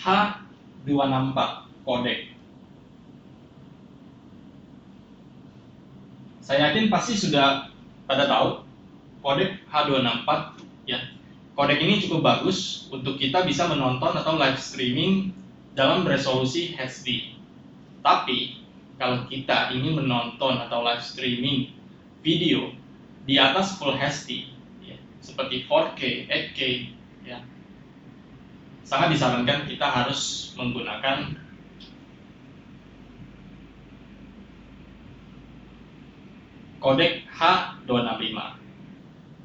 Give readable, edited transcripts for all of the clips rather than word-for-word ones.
H264 codec. Saya yakin pasti sudah pada tahu codec H264 ya. Codec ini cukup bagus untuk kita bisa menonton atau live streaming dalam resolusi HD. Tapi kalau kita ingin menonton atau live streaming video di atas Full HD ya, seperti 4K, 8K ya, sangat disarankan kita harus menggunakan codec H265.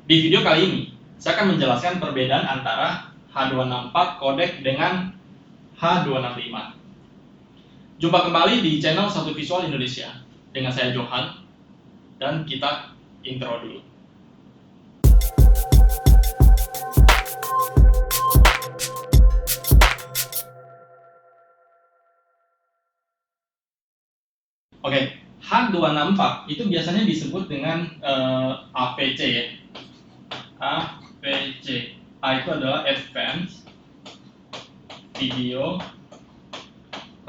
Di video kali ini, saya akan menjelaskan perbedaan antara H264 codec dengan H265. Jumpa kembali di channel Satu Visual Indonesia dengan saya Johan, dan kita intro dulu. Oke, H264 itu biasanya disebut dengan AVC ya. AVC. A itu adalah Advanced Video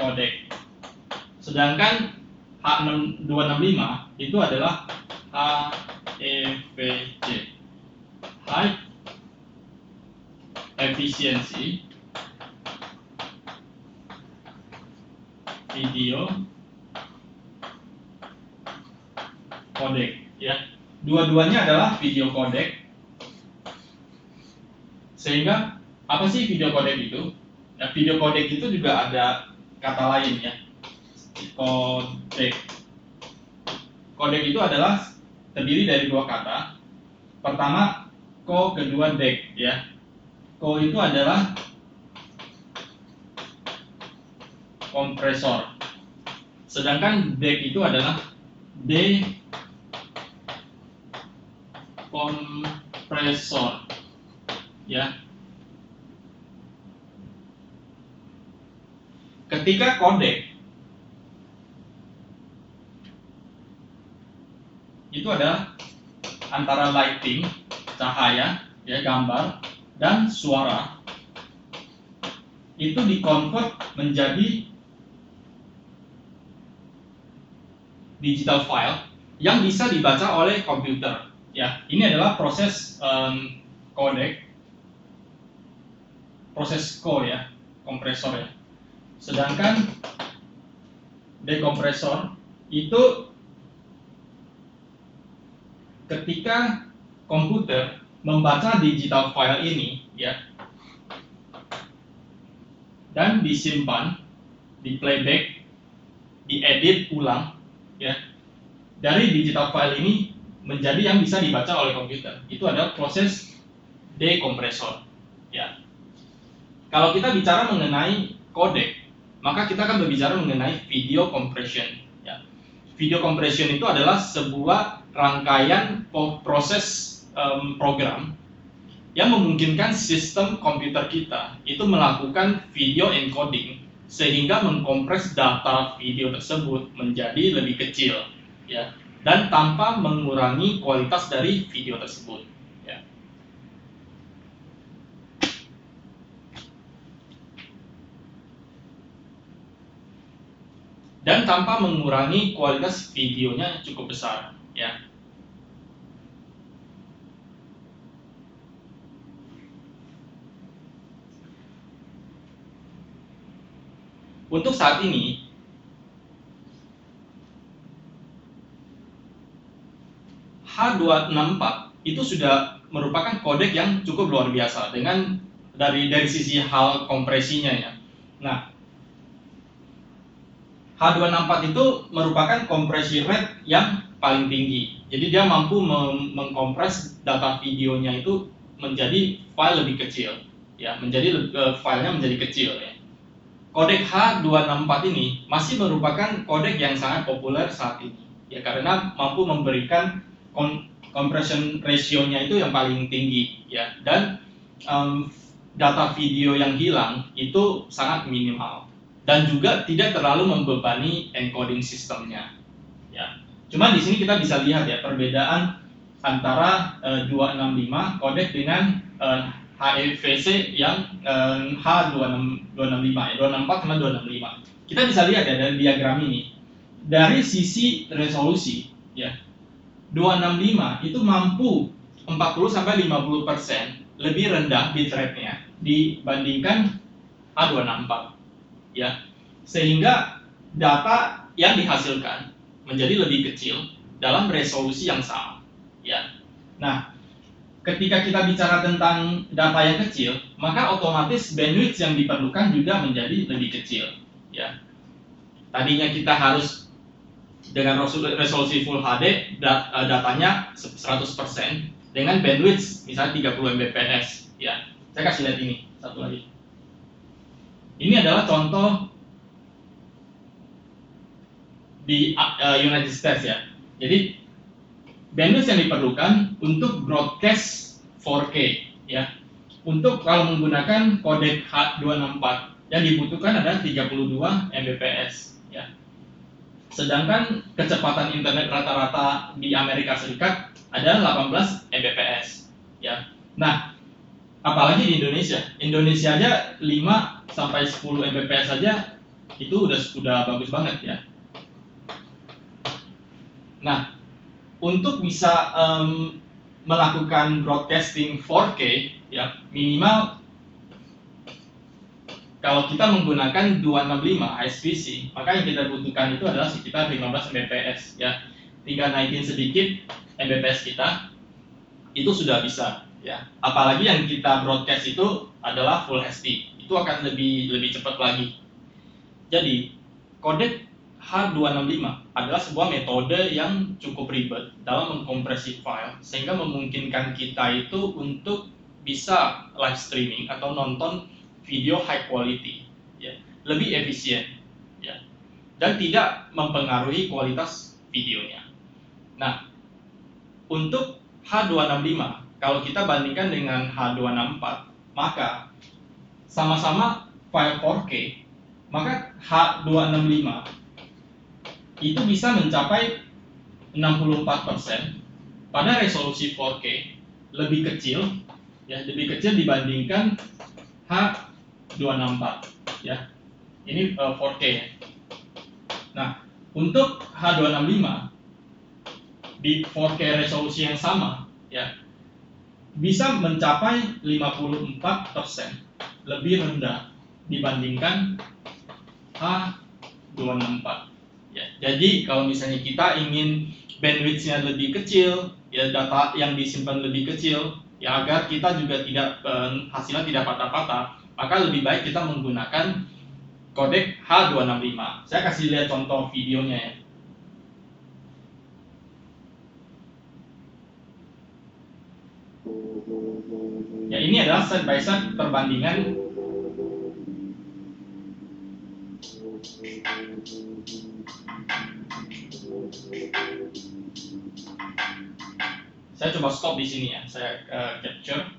Codec. Sedangkan H265 itu adalah HEVC, High Efficiency Video Codec ya. Dua-duanya adalah video codec. Sehingga apa sih video codec itu? Ya, video codec itu juga ada kata lain ya. Codec. Codec itu adalah terdiri dari dua kata. Pertama, co, kedua dec ya. Co itu adalah kompresor. Sedangkan dec itu adalah dekompresor ya. Ketika codec itu adalah antara lighting, cahaya, ya, gambar, dan suara itu dikonvert menjadi digital file yang bisa dibaca oleh komputer. Ya, ini adalah proses codec, proses co ya, kompresor ya. Sedangkan dekompresor itu ketika komputer membaca digital file ini ya, dan disimpan, di playback, diedit ulang ya, dari digital file ini menjadi yang bisa dibaca oleh komputer. Itu adalah proses dekompresor ya. Kalau kita bicara mengenai codec, maka kita akan berbicara mengenai video compression ya. Video compression itu adalah sebuah rangkaian proses program yang memungkinkan sistem komputer kita itu melakukan video encoding sehingga mengkompres data video tersebut menjadi lebih kecil ya, dan tanpa mengurangi kualitas dari video tersebut ya. Dan tanpa mengurangi kualitas videonya cukup besar ya. Untuk saat ini H264 itu sudah merupakan codec yang cukup luar biasa dengan dari sisi hal kompresinya ya. Nah, H264 itu merupakan kompresi rate yang paling tinggi. Jadi dia mampu mengkompres data videonya itu menjadi file lebih kecil ya, filenya menjadi kecil ya. Codec H264 ini masih merupakan codec yang sangat populer saat ini ya, karena mampu memberikan compression ratio-nya itu yang paling tinggi ya, dan data video yang hilang itu sangat minimal dan juga tidak terlalu membebani encoding sistemnya ya. Cuma di sini kita bisa lihat ya perbedaan antara 265 codec dengan HEVC yang H265 ya, 264 sama 265. Kita bisa lihat ya dari diagram ini. Dari sisi resolusi ya, 265 itu mampu 40 sampai 50% lebih rendah bitrate-nya dibandingkan H264 ya. Sehingga data yang dihasilkan menjadi lebih kecil dalam resolusi yang sama ya. Nah, ketika kita bicara tentang data yang kecil, maka otomatis bandwidth yang diperlukan juga menjadi lebih kecil ya. Tadinya kita harus dengan resolusi Full HD datanya 100% dengan bandwidth misalnya 30 Mbps ya. Saya kasih lihat ini satu lagi. Ini adalah contoh di United States ya. Jadi bandwidth yang diperlukan untuk broadcast 4K ya. Untuk kalau menggunakan kodek H264 yang dibutuhkan adalah 32 Mbps ya. Sedangkan kecepatan internet rata-rata di Amerika Serikat adalah 18 Mbps ya. Nah, apalagi di Indonesia. Indonesia aja 5 sampai 10 Mbps saja itu udah bagus banget ya. Nah, untuk bisa melakukan broadcasting 4K ya, minimal kalau kita menggunakan 265 HSVC, maka yang kita butuhkan itu adalah sekitar 15 Mbps ya. Tinggal naikin sedikit Mbps kita itu sudah bisa ya. Apalagi yang kita broadcast itu adalah Full HD, itu akan lebih cepat lagi. Jadi kodek H265 adalah sebuah metode yang cukup ribet dalam mengkompresi file sehingga memungkinkan kita itu untuk bisa live streaming atau nonton video high quality ya, lebih efisien ya, dan tidak mempengaruhi kualitas videonya. Nah, untuk H265 kalau kita bandingkan dengan H264 maka sama-sama file 4K, maka H265 itu bisa mencapai 64% pada resolusi 4K, lebih kecil ya, lebih kecil dibandingkan H264 ya. Ini 4K ya. Nah, untuk H265 di 4K resolusi yang sama ya, bisa mencapai 54% lebih rendah dibandingkan H264 ya. Jadi kalau misalnya kita ingin bandwidth-nya lebih kecil ya, data yang disimpan lebih kecil ya, agar kita juga tidak hasilnya tidak patah-patah, maka lebih baik kita menggunakan kodek H265. Saya kasih lihat contoh videonya ya. Ya, ini adalah side by side perbandingan saya coba stop di sini ya, saya capture.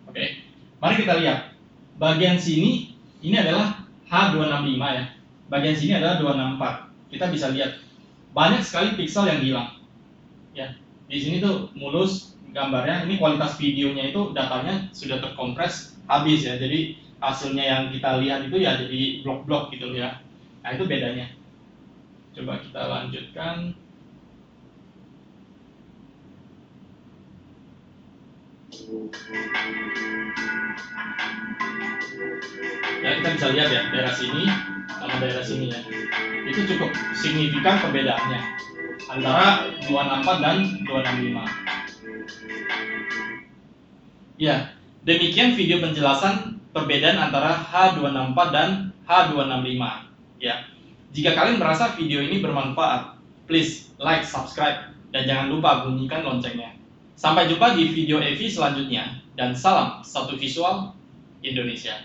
Oke, mari kita lihat. Bagian sini ini adalah H265 ya. Bagian sini adalah 264. Kita bisa lihat banyak sekali pixel yang hilang. Ya, di sini tuh mulus gambarnya. Ini kualitas videonya itu datanya sudah terkompres habis ya. Jadi hasilnya yang kita lihat itu ya jadi blok-blok gitu ya. Nah, itu bedanya. Coba kita lanjutkan. Ya, kita bisa lihat ya, daerah sini sama daerah sini ya, itu cukup signifikan perbedaannya antara 264 dan 265. Ya, demikian video penjelasan perbedaan antara H264 dan H265 ya. Jika kalian merasa video ini bermanfaat, please like, subscribe, dan jangan lupa bunyikan loncengnya. Sampai jumpa di video EV selanjutnya, dan salam satu visual Indonesia.